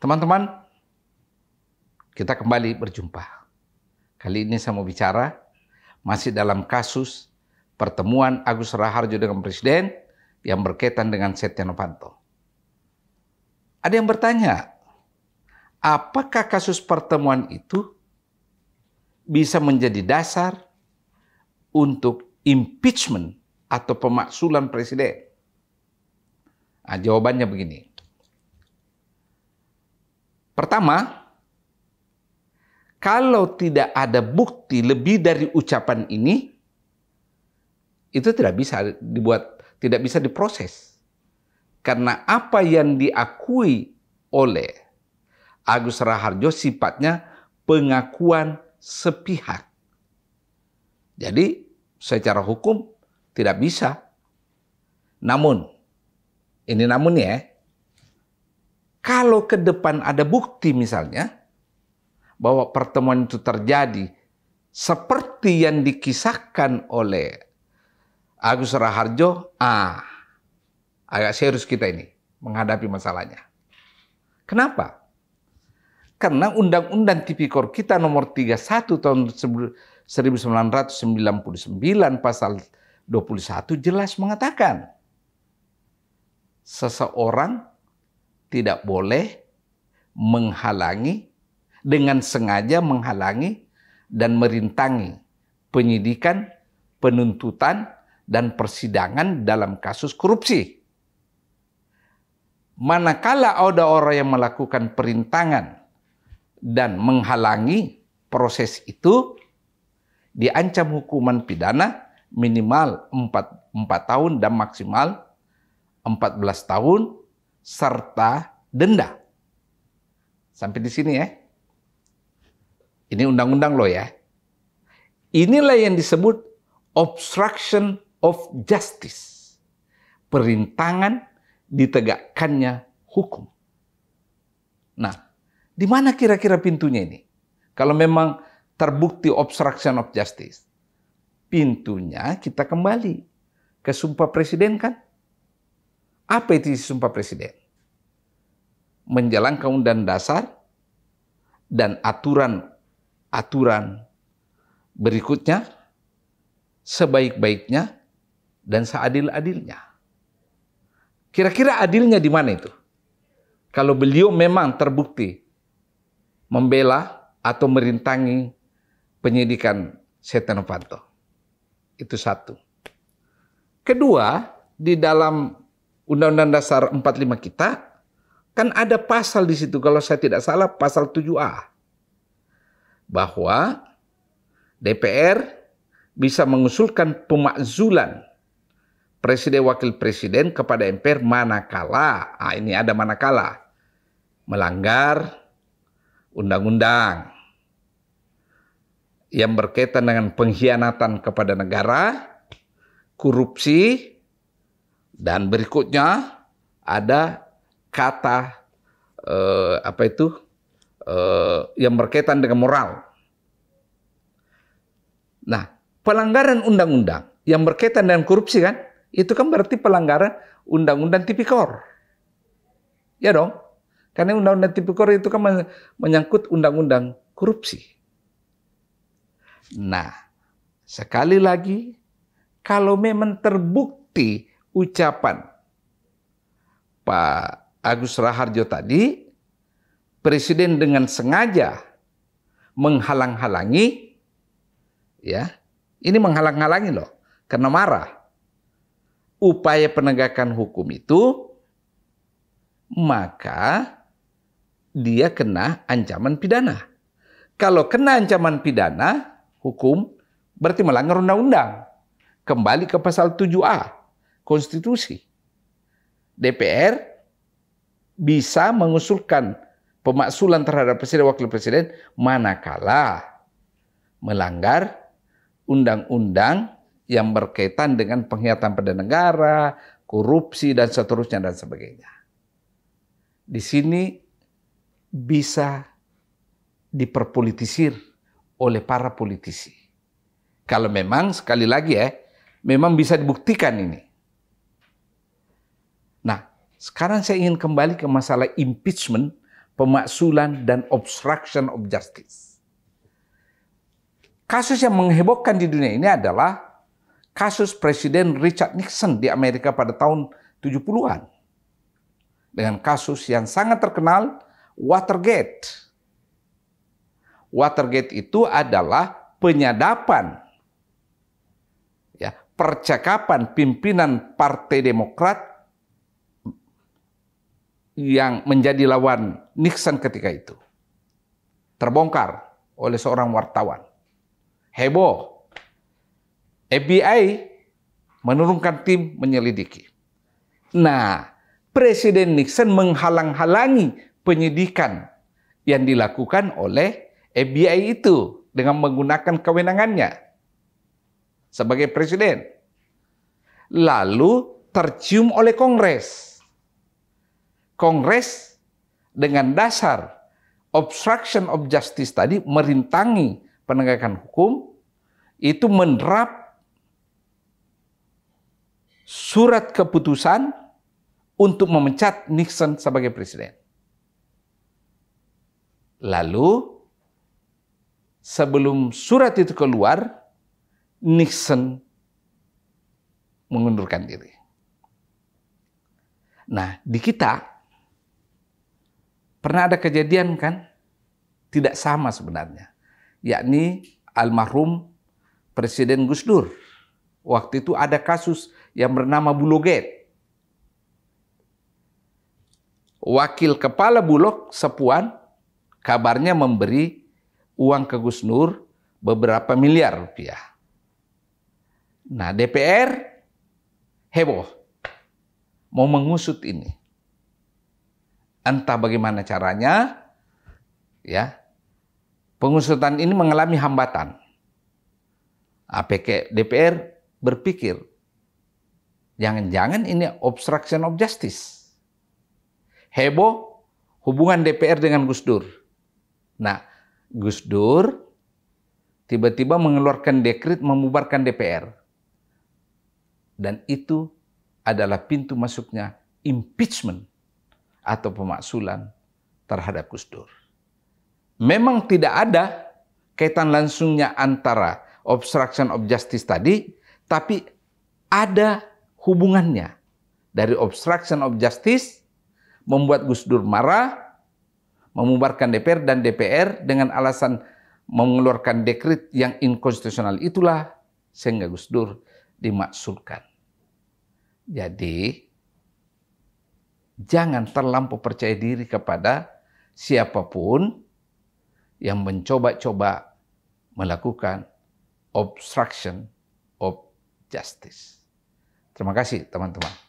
Teman-teman, kita kembali berjumpa. Kali ini saya mau bicara masih dalam kasus pertemuan Agus Raharjo dengan Presiden yang berkaitan dengan Setia Novanto. Ada yang bertanya, apakah kasus pertemuan itu bisa menjadi dasar untuk impeachment atau pemaksulan Presiden? Nah, jawabannya begini. Pertama, kalau tidak ada bukti lebih dari ucapan ini, itu tidak bisa diproses. Karena apa yang diakui oleh Agus Raharjo sifatnya pengakuan sepihak. Jadi secara hukum tidak bisa. Namun, kalau ke depan ada bukti misalnya, bahwa pertemuan itu terjadi seperti yang dikisahkan oleh Agus Raharjo, agak serius kita ini menghadapi masalahnya. Kenapa? Karena Undang-Undang Tipikor kita nomor 31 tahun 1999 pasal 21 jelas mengatakan seseorang tidak boleh menghalangi, dengan sengaja menghalangi dan merintangi penyidikan, penuntutan, dan persidangan dalam kasus korupsi. Manakala ada orang yang melakukan perintangan dan menghalangi proses itu, diancam hukuman pidana minimal 4 tahun dan maksimal 14 tahun serta denda. Sampai di sini ya. Ini undang-undang loh ya. Inilah yang disebut obstruction of justice. Perintangan ditegakkannya hukum. Nah, di mana kira-kira pintunya ini? Kalau memang terbukti obstruction of justice, pintunya kita kembali ke Sumpah Presiden kan? Apa itu Sumpah Presiden? Menjalankan Undang Dasar dan aturan berikutnya sebaik-baiknya dan seadil-adilnya. Kira-kira adilnya di mana itu? Kalau beliau memang terbukti membela atau merintangi penyidikan Setia Novanto. Itu satu. Kedua, di dalam Undang-Undang Dasar 45 kita, kan ada pasal di situ, kalau saya tidak salah pasal 7A. Bahwa DPR bisa mengusulkan pemakzulan Presiden Wakil Presiden kepada MPR manakala, ini ada manakala, melanggar undang-undang yang berkaitan dengan pengkhianatan kepada negara, korupsi, dan berikutnya ada kata yang berkaitan dengan moral. Nah, pelanggaran undang-undang yang berkaitan dengan korupsi kan, itu kan berarti pelanggaran Undang-Undang Tipikor. Ya dong? Karena Undang-Undang Tipikor itu kan menyangkut undang-undang korupsi. Nah, sekali lagi, kalau memang terbukti ucapan Pak Agus Raharjo tadi, Presiden dengan sengaja menghalang-halangi, ya, ini menghalang-halangi loh, karena marah. Upaya penegakan hukum itu, maka dia kena ancaman pidana. Kalau kena ancaman pidana, hukum, berarti melanggar undang-undang. Kembali ke pasal 7A, konstitusi. DPR bisa mengusulkan pemaksulan terhadap Presiden Wakil Presiden manakala melanggar undang-undang yang berkaitan dengan pengkhianatan pada negara, korupsi, dan seterusnya dan sebagainya. Di sini bisa diperpolitisir oleh para politisi. Kalau memang, sekali lagi ya, memang bisa dibuktikan ini. Nah, sekarang saya ingin kembali ke masalah impeachment pemaksulan, dan obstruction of justice. Kasus yang menghebohkan di dunia ini adalah kasus Presiden Richard Nixon di Amerika pada tahun 70-an. Dengan kasus yang sangat terkenal, Watergate. Watergate itu adalah penyadapan percakapan pimpinan Partai Demokrat yang menjadi lawan Nixon ketika itu. Terbongkar oleh seorang wartawan. Heboh. FBI menurunkan tim menyelidiki. Nah, Presiden Nixon menghalang-halangi penyidikan yang dilakukan oleh FBI itu dengan menggunakan kewenangannya sebagai presiden. Lalu tercium oleh Kongres. Kongres dengan dasar obstruction of justice tadi merintangi penegakan hukum, itu menerap surat keputusan untuk memecat Nixon sebagai presiden. Lalu sebelum surat itu keluar, Nixon mengundurkan diri. Nah, di kita pernah ada kejadian kan? Tidak sama sebenarnya. Yakni almarhum Presiden Gus Dur. Waktu itu ada kasus yang bernama Bulogate. Wakil kepala Bulog Sepuan kabarnya memberi uang ke Gus Dur beberapa miliar rupiah. Nah, DPR heboh mau mengusut ini. Entah bagaimana caranya, pengusutan ini mengalami hambatan. APK DPR berpikir, jangan-jangan ini obstruction of justice. Heboh hubungan DPR dengan Gus Dur. Nah, Gus Dur tiba-tiba mengeluarkan dekret membubarkan DPR. Dan itu adalah pintu masuknya impeachment atau pemaksulan terhadap Gus Dur. Memang tidak ada kaitan langsungnya antara obstruction of justice tadi, tapi ada hubungannya. Dari obstruction of justice membuat Gus Dur marah, membubarkan DPR, dan DPR dengan alasan mengeluarkan dekret yang inkonstitusional itulah sehingga Gus Dur dimaksulkan. Jadi jangan terlampau percaya diri kepada siapapun yang mencoba-coba melakukan obstruction of justice. Terima kasih teman-teman.